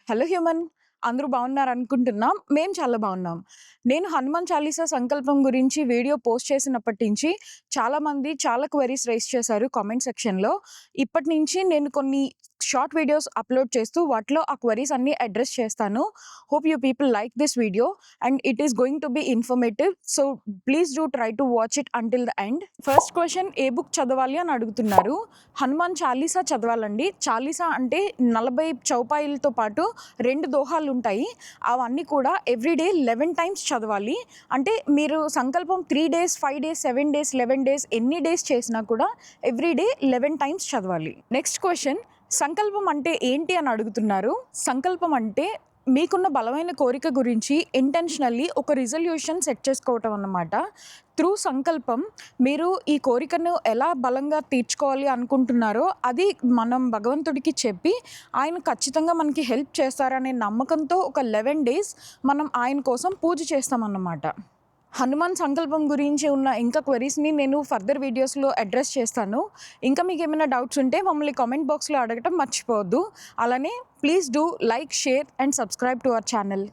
Hello human అందరూ బాగున్నారు అనుకుంటున్నాం. మేము చాలా బాగున్నాం. నేను హనుమాన్ చాలీసా సంకల్పం గురించి వీడియో పోస్ట్ చేసినప్పటి నుంచి చాలామంది చాలా క్వెరీస్ రైజ్ చేశారు కామెంట్ సెక్షన్‌లో. ఇప్పటి నుంచి నేను కొన్ని షార్ట్ వీడియోస్ అప్‌లోడ్ చేస్తూ వాటిలో ఆ క్వెరీస్ అన్నీ అడ్రెస్ చేస్తాను. Hope you people like this video and it is going to be informative. So please do try to watch it until the end. First question A book చదవాలి అని అడుగుతున్నారు. హనుమాన్ చాలీసా చదవాలండి. చాలీసా అంటే 40 చౌపాయిలతో పాటు 2 దోహాలుంటాయి. అవన్నీ కూడా ఎవ్రీడే 11 టైమ్స్ చదవాలి. అంటే మీరు సంకల్పం 3 డేస్, 5 డేస్, 7 డేస్, 11 డేస్ ఎన్ని డేస్ చేసినా కూడా ఎవ్రీడే 11 టైమ్స్ చదవాలి. నెక్స్ట్ క్వెషన్ సంకల్పం అంటే ఏంటి అని అడుగుతున్నారు. సంకల్పం అంటే మీకున్న బలమైన కోరిక గురించి ఇంటెన్షనల్లీ ఒక రిజల్యూషన్ సెట్ చేసుకోవటం అన్నమాట. త్రూ సంకల్పం మీరు ఈ కోరికను ఎలా బలంగా తీర్చుకోవాలి అనుకుంటున్నారో అది మనం భగవంతుడికి చెప్పి ఆయన ఖచ్చితంగా మనకి హెల్ప్ చేస్తారనే నమ్మకంతో ఒక 11 డేస్ మనం ఆయన కోసం పూజ చేస్తామన్నమాట. హనుమాన్ సంకల్పం గురించి ఉన్న ఇంకా క్వెరీస్‌ని నేను ఫర్దర్ వీడియోస్‌లో అడ్రెస్ చేస్తాను. ఇంకా మీకేమైనా డౌట్స్ ఉంటే మమ్మల్ని కామెంట్ బాక్స్‌లో అడగటం మర్చిపోవద్దు. అలానే please do like, share and subscribe to our channel.